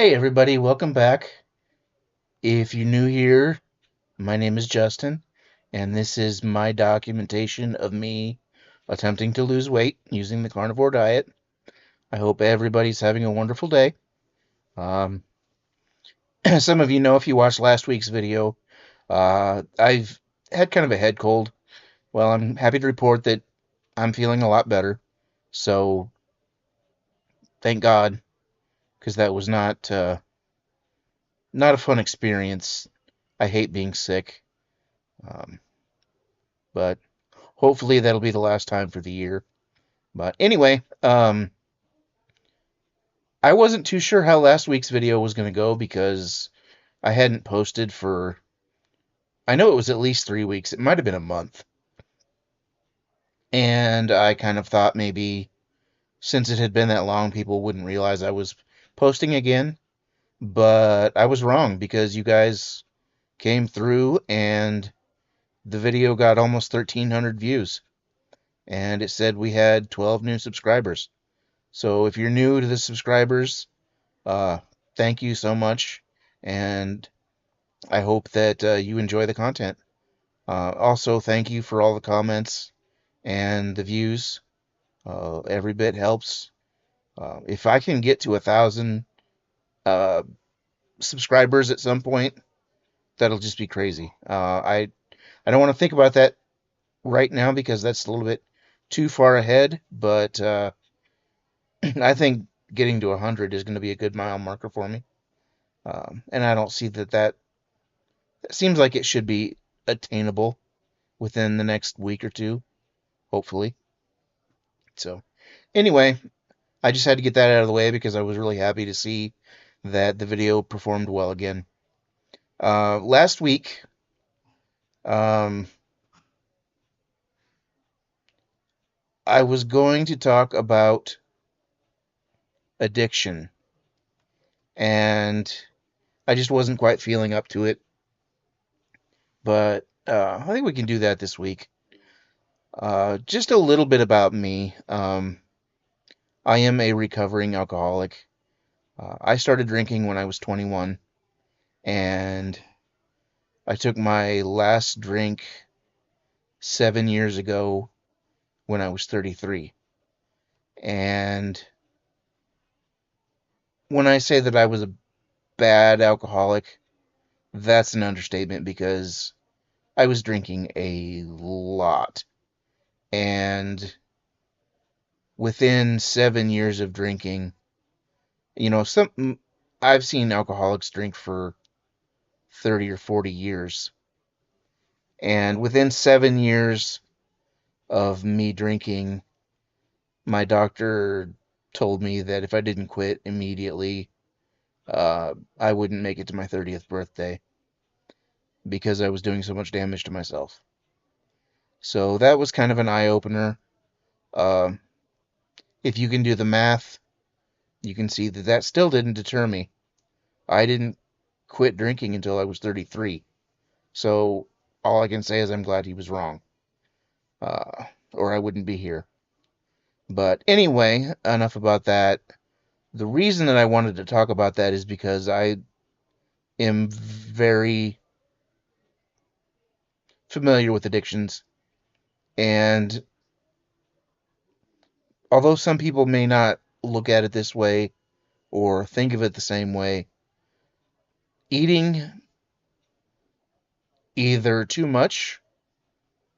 Hey everybody, welcome back. If you're new here, my name is Justin, and this is my documentation of me attempting to lose weight using the carnivore diet. I hope everybody's having a wonderful day. Um, some of you know if you watched last week's video, I've had kind of a head cold. Well, I'm happy to report that I'm feeling a lot better. So thank God, because that was not a fun experience. I hate being sick. Um, but hopefully that'll be the last time for the year. But anyway, I wasn't too sure how last week's video was going to go because I hadn't posted for, I know it was at least 3 weeks. It might have been a month. And I kind of thought maybe since it had been that long, people wouldn't realize I was posting again. But I was wrong because you guys came through and the video got almost 1,300 views. And it said we had 12 new subscribers. So if you're new to the subscribers, uh, thank you so much, and I hope that you enjoy the content. Also, thank you for all the comments and the views. Every bit helps. If I can get to 1,000 uh, subscribers at some point, that'll just be crazy. I don't want to think about that right now because that's a little bit too far ahead, but I think getting to 100 is going to be a good mile marker for me. And I don't see that seems like it should be attainable within the next week or two, hopefully. So, anyway, I just had to get that out of the way because I was really happy to see that the video performed well again. Last week, um, I was going to talk about addiction, and I just wasn't quite feeling up to it. But I think we can do that this week. Just a little bit about me. I am a recovering alcoholic. I started drinking when I was 21, and I took my last drink 7 years ago when I was 33. And when I say that I was a bad alcoholic, that's an understatement because I was drinking a lot. And within 7 years of drinking, I've seen alcoholics drink for 30 or 40 years. And within 7 years of me drinking, my doctor told me that if I didn't quit immediately, I wouldn't make it to my 30th birthday because I was doing so much damage to myself. So that was kind of an eye opener. Uh, if you can do the math, you can see that that still didn't deter me. I didn't quit drinking until I was 33. So all I can say is I'm glad he was wrong, or I wouldn't be here. But anyway, enough about that. The reason that I wanted to talk about that is because I am very familiar with addictions. And although some people may not look at it this way or think of it the same way, eating either too much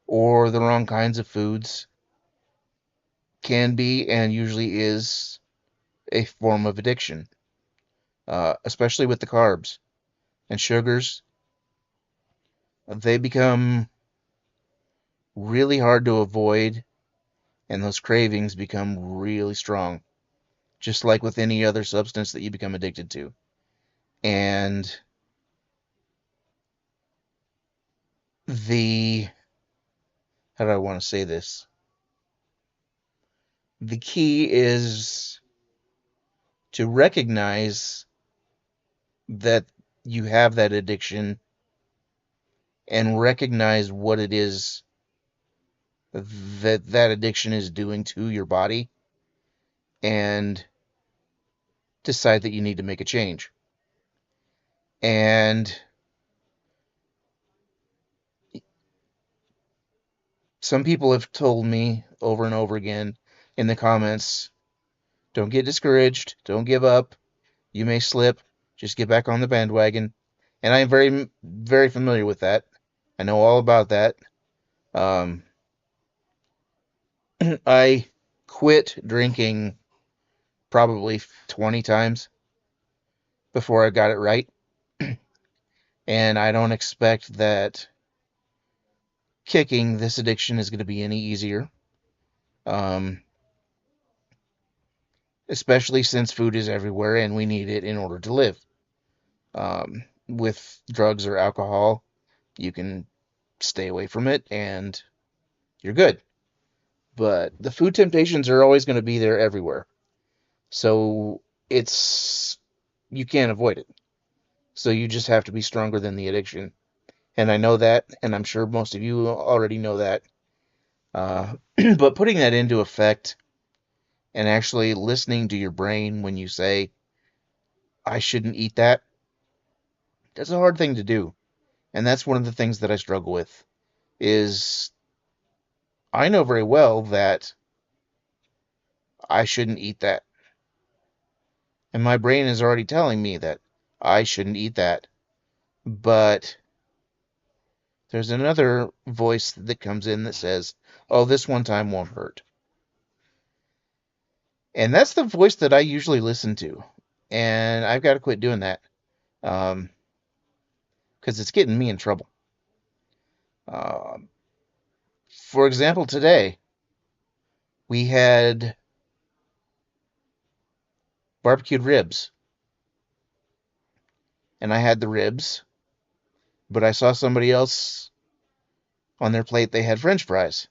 or the wrong kinds of foods can be and usually is a form of addiction, especially with the carbs and sugars. They become really hard to avoid, and those cravings become really strong, just like with any other substance that you become addicted to. And the, how do I want to say this? The key is to recognize that you have that addiction and recognize what it is that addiction is doing to your body and decide that you need to make a change. And some people have told me over and over again in the comments, don't get discouraged, don't give up. You may slip, just get back on the bandwagon. And I am very, very familiar with that. I know all about that. Um, I quit drinking probably 20 times before I got it right. And I don't expect that kicking this addiction is going to be any easier. Um, Especially since food is everywhere and we need it in order to live. With drugs or alcohol, you can stay away from it and you're good. But the food temptations are always going to be there everywhere. So it's you can't avoid it. So you just have to be stronger than the addiction. And I know that, and I'm sure most of you already know that. But putting that into effect and actually listening to your brain when you say, I shouldn't eat that, that's a hard thing to do. And that's one of the things that I struggle with is I know very well that I shouldn't eat that. And my brain is already telling me that I shouldn't eat that. But there's another voice that comes in that says, oh, this one time won't hurt. And that's the voice that I usually listen to. And I've got to quit doing that because it's getting me in trouble. Um, for example, today we had barbecued ribs, and I had the ribs, but I saw somebody else on their plate, they had French fries,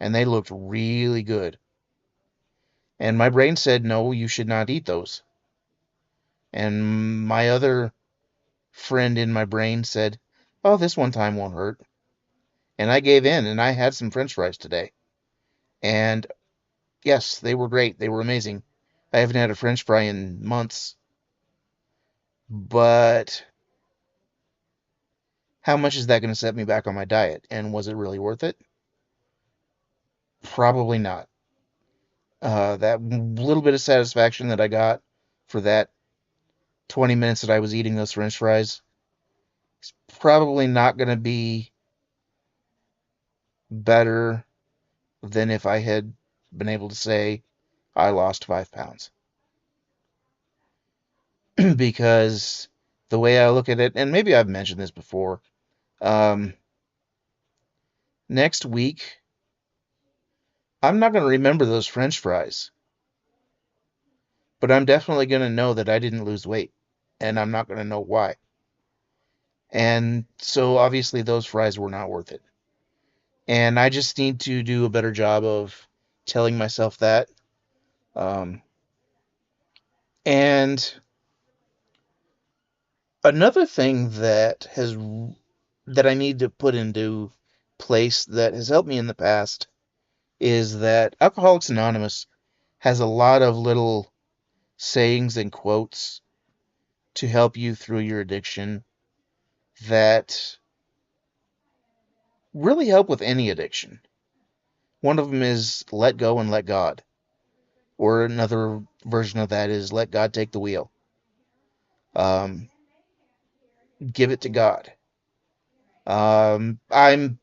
and they looked really good. And my brain said, no, you should not eat those. And my other friend in my brain said, oh, this one time won't hurt. And I gave in, and I had some French fries today. And yes, they were great. They were amazing. I haven't had a French fry in months, but how much is that going to set me back on my diet? And was it really worth it? Probably not. That little bit of satisfaction that I got for that 20 minutes that I was eating those French fries is probably not going to be better than if I had been able to say I lost 5 pounds. Because the way I look at it, and maybe I've mentioned this before, um, next week I'm not going to remember those French fries, but I'm definitely going to know that I didn't lose weight, and I'm not going to know why. And so obviously those fries were not worth it. And I just need to do a better job of telling myself that. Um, and another thing that I need to put into place that has helped me in the past is that Alcoholics Anonymous has a lot of little sayings and quotes to help you through your addiction that really help with any addiction. One of them is let go and let God, or another version of that is let God take the wheel. Um, give it to God. I'm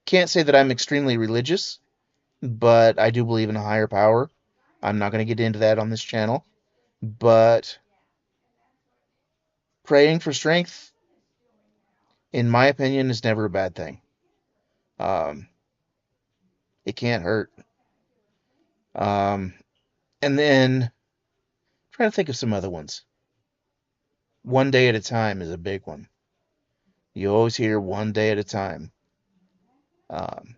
can't say that I'm extremely religious, but I do believe in a higher power. I'm not going to get into that on this channel, but praying for strength, in my opinion, is never a bad thing. Um, it can't hurt. Um, and then trying to think of some other ones. One day at a time is a big one. You always hear one day at a time. Um,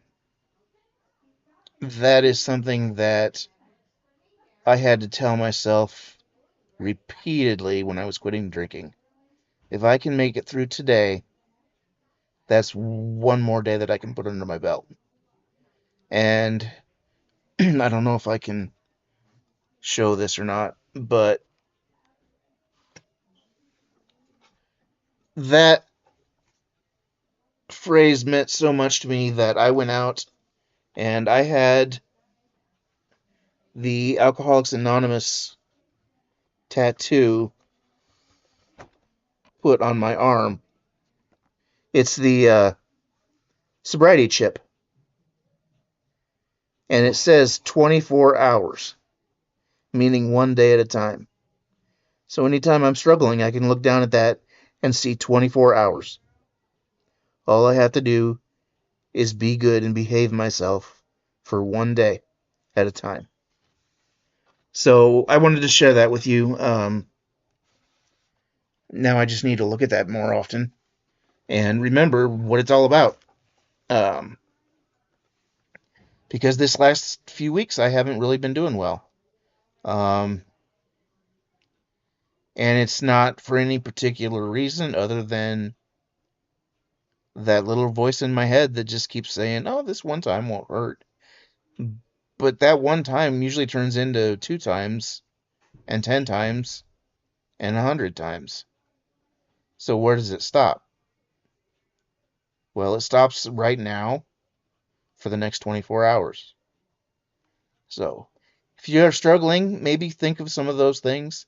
that is something that I had to tell myself repeatedly when I was quitting drinking. If I can make it through today, that's one more day that I can put under my belt. And I don't know if I can show this or not, but that phrase meant so much to me that I went out and I had the Alcoholics Anonymous tattoo put on my arm. It's the sobriety chip, and it says 24 hours, meaning one day at a time. So anytime I'm struggling, I can look down at that and see 24 hours. All I have to do is be good and behave myself for one day at a time. So I wanted to share that with you. Now I just need to look at that more often and remember what it's all about. Um, because this last few weeks I haven't really been doing well. Um, and it's not for any particular reason other than that little voice in my head that just keeps saying, "Oh, this one time won't hurt." But that one time usually turns into 2 times and 10 times and 100 times. So where does it stop? Well, it stops right now for the next 24 hours. So if you're struggling, maybe think of some of those things.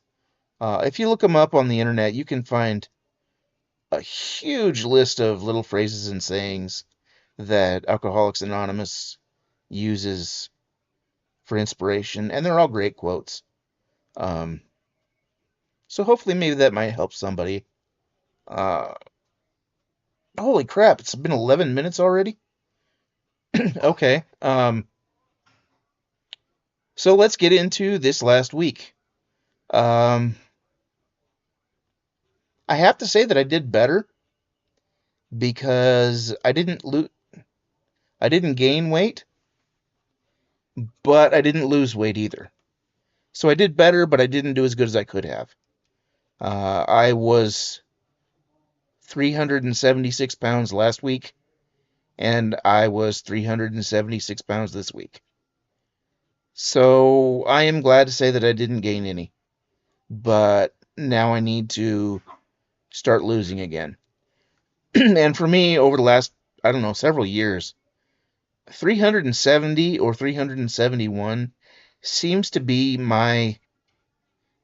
If you look them up on the internet, you can find a huge list of little phrases and sayings that Alcoholics Anonymous uses for inspiration, and they're all great quotes. Um, so hopefully, maybe that might help somebody. Uh, Holy crap! It's been 11 minutes already. Okay. So let's get into this last week. Um, I have to say that I did better because I didn't gain weight, but I didn't lose weight either. So I did better, but I didn't do as good as I could have. I was 376 pounds last week, and I was 376 pounds this week. So I am glad to say that I didn't gain any, but now I need to start losing again. And for me, over the last, I don't know, several years, 370 or 371 seems to be my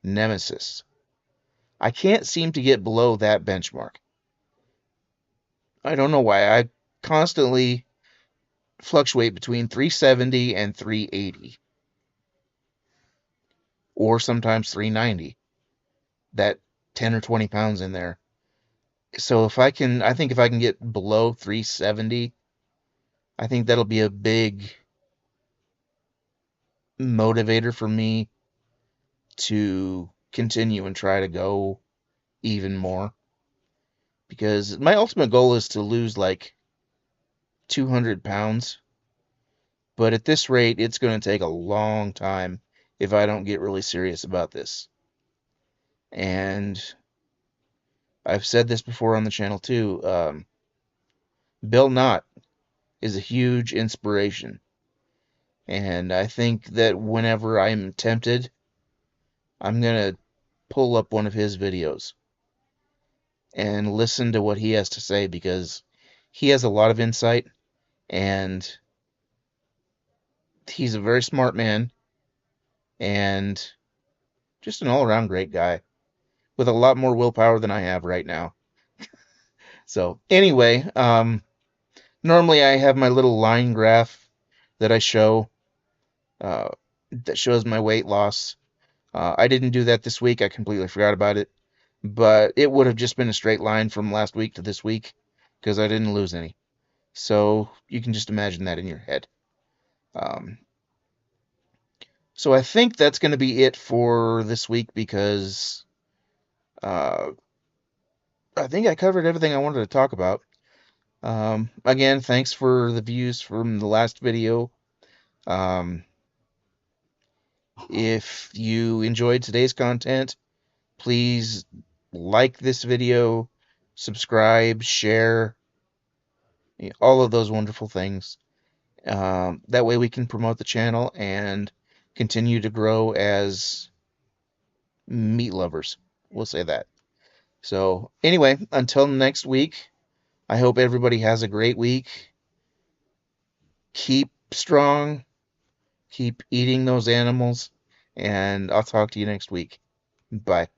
nemesis. I can't seem to get below that benchmark. I don't know why. I constantly fluctuate between 370 and 380, or sometimes 390. That 10 or 20 pounds in there. So I think if I can get below 370, I think that'll be a big motivator for me to continue and try to go even more. Because my ultimate goal is to lose like 200 pounds. But at this rate, it's going to take a long time if I don't get really serious about this. And I've said this before on the channel too. Bill Knott is a huge inspiration. And I think that whenever I'm tempted, I'm going to pull up one of his videos and listen to what he has to say because he has a lot of insight and he's a very smart man and just an all around great guy with a lot more willpower than I have right now. So, anyway, normally I have my little line graph that I show uh, that shows my weight loss. I didn't do that this week. I completely forgot about it. But it would have just been a straight line from last week to this week because I didn't lose any. So you can just imagine that in your head. Um, so I think that's going to be it for this week because uh, I think I covered everything I wanted to talk about. Again, thanks for the views from the last video. Um, if you enjoyed today's content, please like this video, subscribe, share, all of those wonderful things. That way we can promote the channel and continue to grow as meat lovers. We'll say that. So, anyway, until next week, I hope everybody has a great week. Keep strong, keep eating those animals, and I'll talk to you next week. Bye.